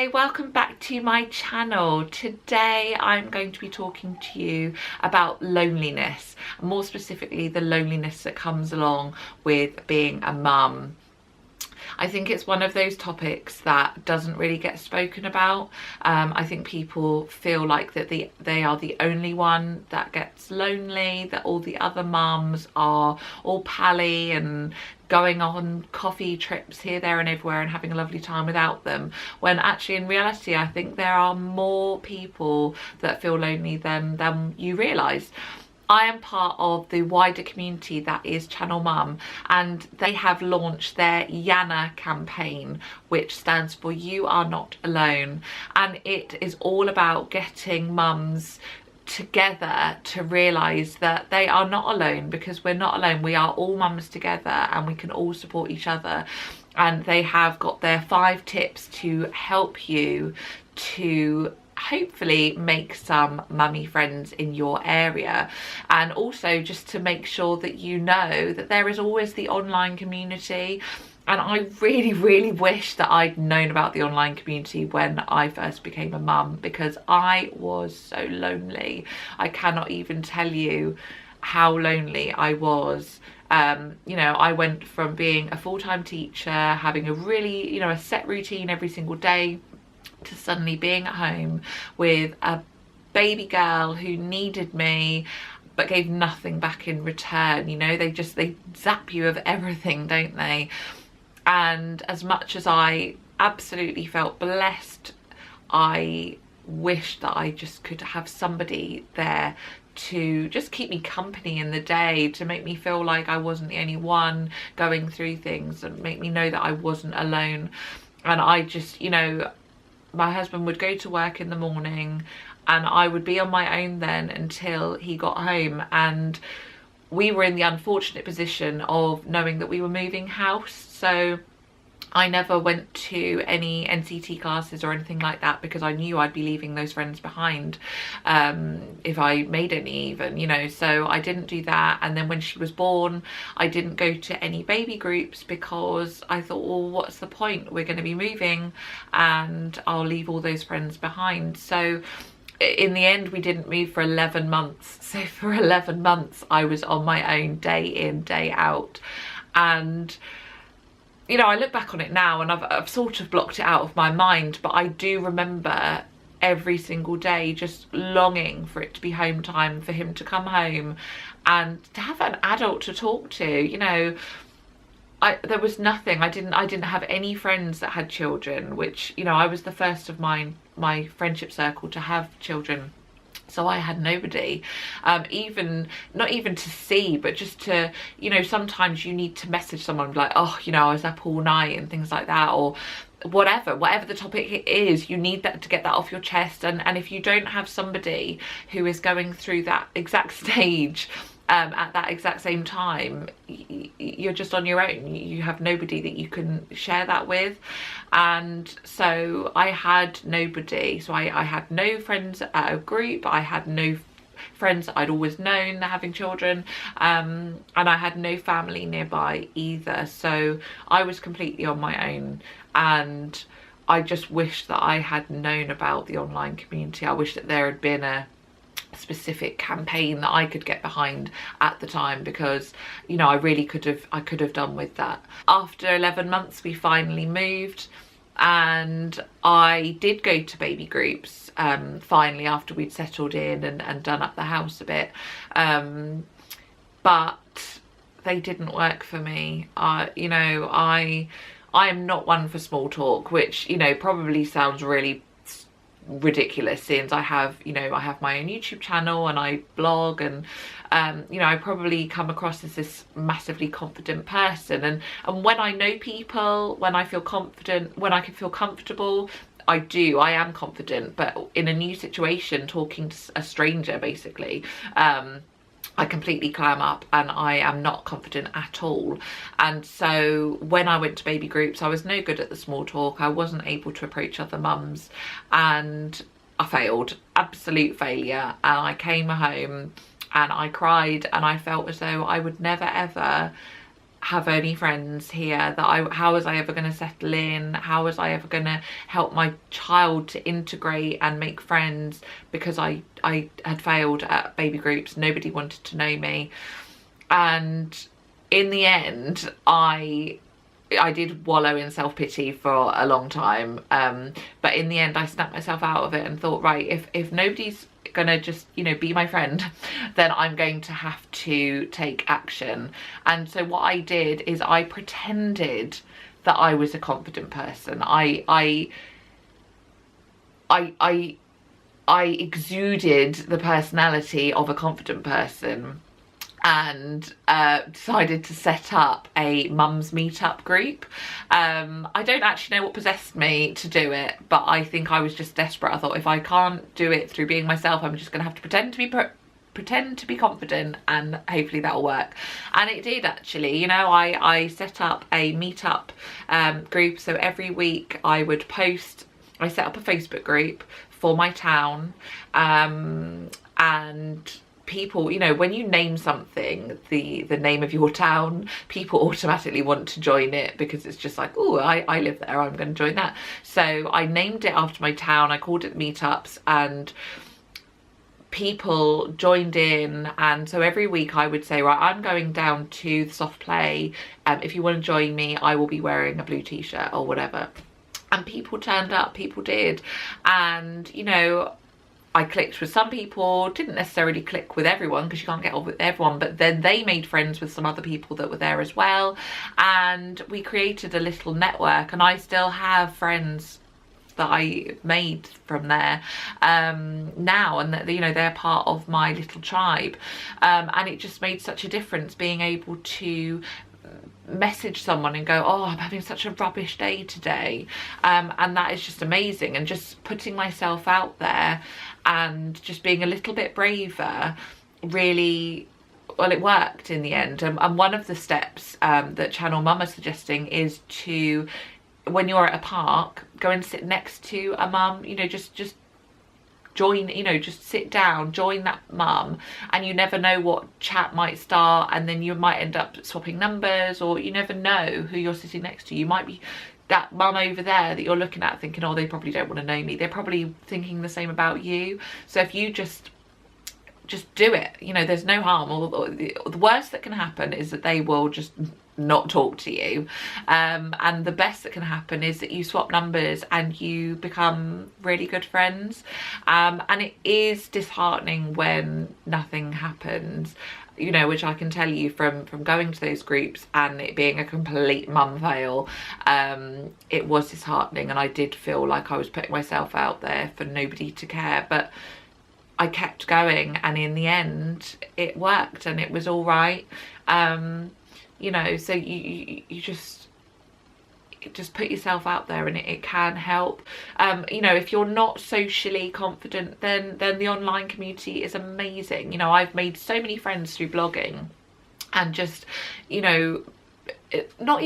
Hi, welcome back to my channel. Today I'm going to be talking to you about loneliness, more specifically the loneliness that comes along with being a mum. I think it's one of those topics that doesn't really get spoken about. I think people feel like that they are the only one that gets lonely, that all the other mums are all pally and going on coffee trips here, there and everywhere and having a lovely time without them, when actually in reality I think there are more people that feel lonely than you realise. I am part of the wider community that is Channel Mum, and they have launched their YANA campaign, which stands for You Are Not Alone, and it is all about getting mums together to realise that they are not alone, because we're not alone. We are all mums together and we can all support each other. And they have got their 5 tips to help you to hopefully make some mummy friends in your area, and also just to make sure that you know that there is always the online community. And I really wish that I'd known about the online community when I first became a mum, because I was so lonely. I cannot even tell you how lonely I was. You know, I went from being a full-time teacher, having a really, you know, a set routine every single day, to suddenly being at home with a baby girl who needed me but gave nothing back in return. You know, they zap you of everything, don't they? And as much as I absolutely felt blessed, I wished that I just could have somebody there to just keep me company in the day, to make me feel like I wasn't the only one going through things, and make me know that I wasn't alone. And I just, you know, my husband would go to work in the morning and I would be on my own then until he got home. And we were in the unfortunate position of knowing that we were moving house, so I never went to any NCT classes or anything like that, because I knew I'd be leaving those friends behind if I made any even, you know, so I didn't do that. And then when she was born, I didn't go to any baby groups, because I thought, well, what's the point? We're going to be moving and I'll leave all those friends behind. So in the end, we didn't move for 11 months. So for 11 months, I was on my own, day in, day out. And you know, I look back on it now and I've sort of blocked it out of my mind, but I do remember every single day just longing for it to be home time, for him to come home and to have an adult to talk to. You know, there was nothing. I didn't have any friends that had children, which, you know, I was the first of my friendship circle to have children. So I had nobody, not even to see, but just to, you know, sometimes you need to message someone like, oh, you know, I was up all night and things like that, or whatever the topic is, you need that to get that off your chest. And if you don't have somebody who is going through that exact stage at that exact same time, you're just on your own. You have nobody that you can share that with. And so I had nobody. So I had no friends at a group. I had no friends that I'd always known that having children, and I had no family nearby either. So I was completely on my own, and I just wish that I had known about the online community. I wish that there had been a specific campaign that I could get behind at the time, because, you know, I could have done with that. After 11 months we finally moved, and I did go to baby groups finally, after we'd settled in and done up the house a bit, but they didn't work for me. You know, I am not one for small talk, which, you know, probably sounds really ridiculous, since I have, you know, I have my own YouTube channel and I blog, and you know, I probably come across as this massively confident person, and when I know people, when I feel confident, when I can feel comfortable, I am confident. But in a new situation, talking to a stranger basically, I completely clam up and I am not confident at all. And so when I went to baby groups, I was no good at the small talk. I wasn't able to approach other mums, and I failed, absolute failure. And I came home and I cried, and I felt as though I would never ever have any friends here, that how was I ever going to settle in, how was I ever going to help my child to integrate and make friends, because I had failed at baby groups. Nobody wanted to know me, and in the end I did wallow in self-pity for a long time, but in the end I snapped myself out of it and thought, right, if nobody's gonna just, you know, be my friend, then I'm going to have to take action. And so what I did is I pretended that I was a confident person. I exuded the personality of a confident person, and decided to set up a mums meetup group. I don't actually know what possessed me to do it, but I think I was just desperate. I thought, if I can't do it through being myself, I'm just gonna have to pretend to be confident, and hopefully that'll work. And it did, actually. You know, I set up a meetup group. So every week I would post, I set up a Facebook group for my town, and people, you know, when you name something the name of your town, people automatically want to join it, because it's just like, oh, I live there, I'm going to join that. So I named it after my town, I called it meetups, and people joined in. And so every week I would say, right, I'm going down to the soft play, if you want to join me, I will be wearing a blue t-shirt or whatever. And people turned up, people did. And, you know, I clicked with some people, didn't necessarily click with everyone, because you can't get on with everyone, but then they made friends with some other people that were there as well, and we created a little network. And I still have friends that I made from there now, and that, you know, they're part of my little tribe, and it just made such a difference being able to message someone and go, oh, I'm having such a rubbish day today, and that is just amazing. And just putting myself out there and just being a little bit braver, really, well, it worked in the end. And one of the steps that Channel Mum are suggesting is to, when you're at a park, go and sit next to a mum, you know, just join, you know, just sit down, join that mum, and you never know what chat might start, and then you might end up swapping numbers, or you never know who you're sitting next to. You might be that mum over there that you're looking at thinking, oh, they probably don't want to know me. They're probably thinking the same about you. So if you just do it, you know, there's no harm. Or the worst that can happen is that they will just not talk to you, and the best that can happen is that you swap numbers and you become really good friends. And it is disheartening when nothing happens, you know, which I can tell you from going to those groups and it being a complete mum fail. It was disheartening, and I did feel like I was putting myself out there for nobody to care, but I kept going, and in the end it worked, and it was all right. You know, so you just put yourself out there, and it can help. You know, if you're not socially confident, then the online community is amazing. You know, I've made so many friends through blogging, and just, you know, I don't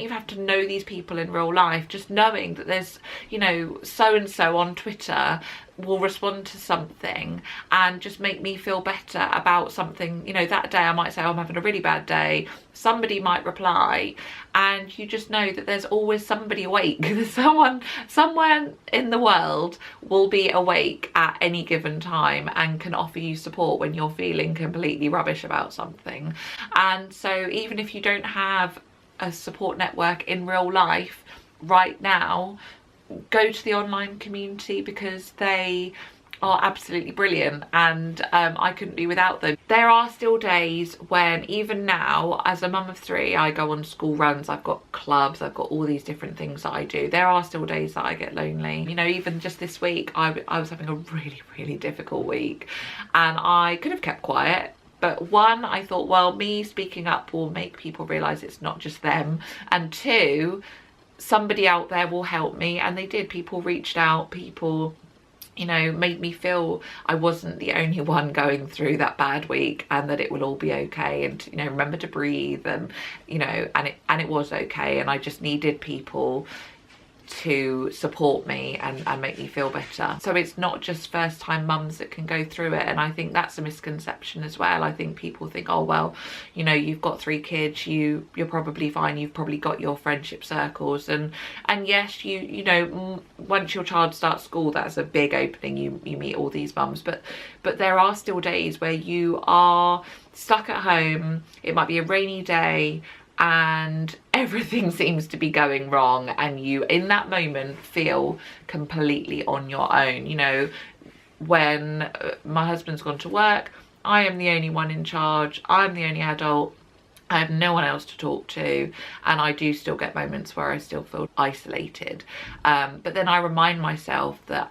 even have to know these people in real life. Just knowing that there's, you know, so and so on Twitter will respond to something and just make me feel better about something. You know, that day I might say, oh, I'm having a really bad day. Somebody might reply, and you just know that there's always somebody awake. There's someone somewhere in the world will be awake at any given time and can offer you support when you're feeling completely rubbish about something. And so even if you don't have a support network in real life right now, go to the online community, because they are absolutely brilliant, and I couldn't be without them. There are still days when, even now as a mum of 3, I go on school runs, I've got clubs, I've got all these different things that I do. There are still days that I get lonely. You know, even just this week I was having a really difficult week, and I could have kept quiet. But one, I thought, well, me speaking up will make people realise it's not just them, and 2, somebody out there will help me. And they did. People reached out, people, you know, made me feel I wasn't the only one going through that bad week, and that it will all be okay, and, you know, remember to breathe, and, you know, and it was okay. And I just needed people to support me and make me feel better. So it's not just first time mums that can go through it, and I think that's a misconception as well. I think people think, oh well, you know, you've got 3 kids, you're probably fine, you've probably got your friendship circles, and yes, you know, once your child starts school, that's a big opening, you meet all these mums, but there are still days where you are stuck at home. It might be a rainy day and everything seems to be going wrong, and you in that moment feel completely on your own. You know, when my husband's gone to work, I am the only one in charge, I'm the only adult, I have no one else to talk to, and I do still get moments where I still feel isolated, but then I remind myself that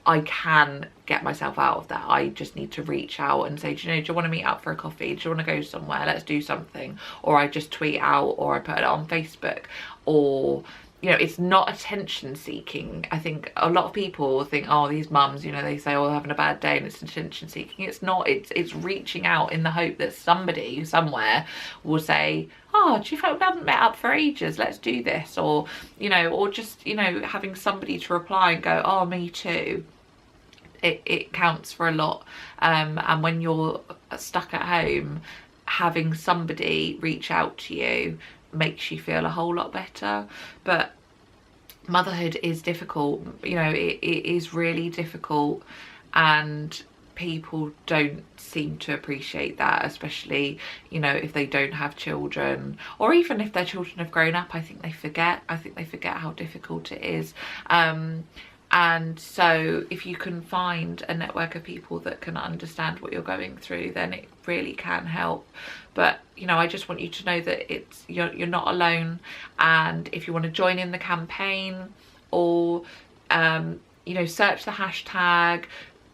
I can get myself out of that. I just need to reach out and say, do you know, do you want to meet up for a coffee? Do you want to go somewhere? Let's do something. Or I just tweet out, or I put it on Facebook, or, you know, it's not attention seeking. I think a lot of people think, oh, these mums, you know, they say, oh, they're having a bad day and it's attention seeking. It's not. It's reaching out in the hope that somebody somewhere will say, oh, do you feel we haven't met up for ages? Let's do this. Or, you know, or just, you know, having somebody to reply and go, oh, me too. It counts for a lot, and when you're stuck at home, having somebody reach out to you makes you feel a whole lot better. But motherhood is difficult, you know, it is really difficult, and people don't seem to appreciate that, especially, you know, if they don't have children, or even if their children have grown up. I think they forget how difficult it is. And so if you can find a network of people that can understand what you're going through, then it really can help. But, you know, I just want you to know that you're not alone. And if you want to join in the campaign, or you know, search the hashtag,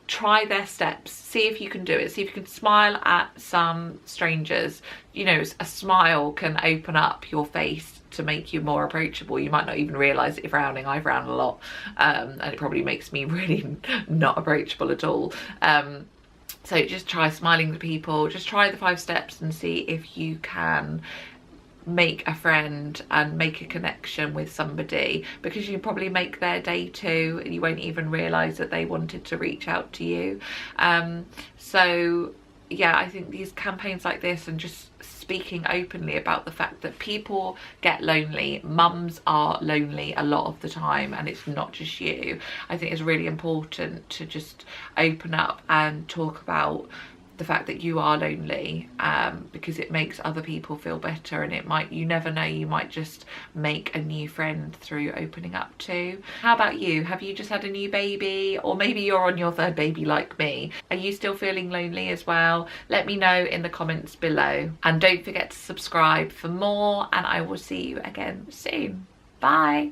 try their steps, see if you can do it, see if you can smile at some strangers. You know, a smile can open up your face to make you more approachable. You might not even realise that you're frowning. I frown a lot, and it probably makes me really not approachable at all. So just try smiling to people, just try the 5 steps and see if you can make a friend and make a connection with somebody, because you probably make their day too, and you won't even realise that they wanted to reach out to you. So yeah, I think these campaigns like this, and just speaking openly about the fact that people get lonely, mums are lonely a lot of the time, and it's not just you. I think it's really important to just open up and talk about the fact that you are lonely, because it makes other people feel better, and it might, you never know, you might just make a new friend through opening up too. How about you? Have you just had a new baby, or maybe you're on your 3rd baby like me? Are you still feeling lonely as well? Let me know in the comments below, and don't forget to subscribe for more, and I will see you again soon. Bye.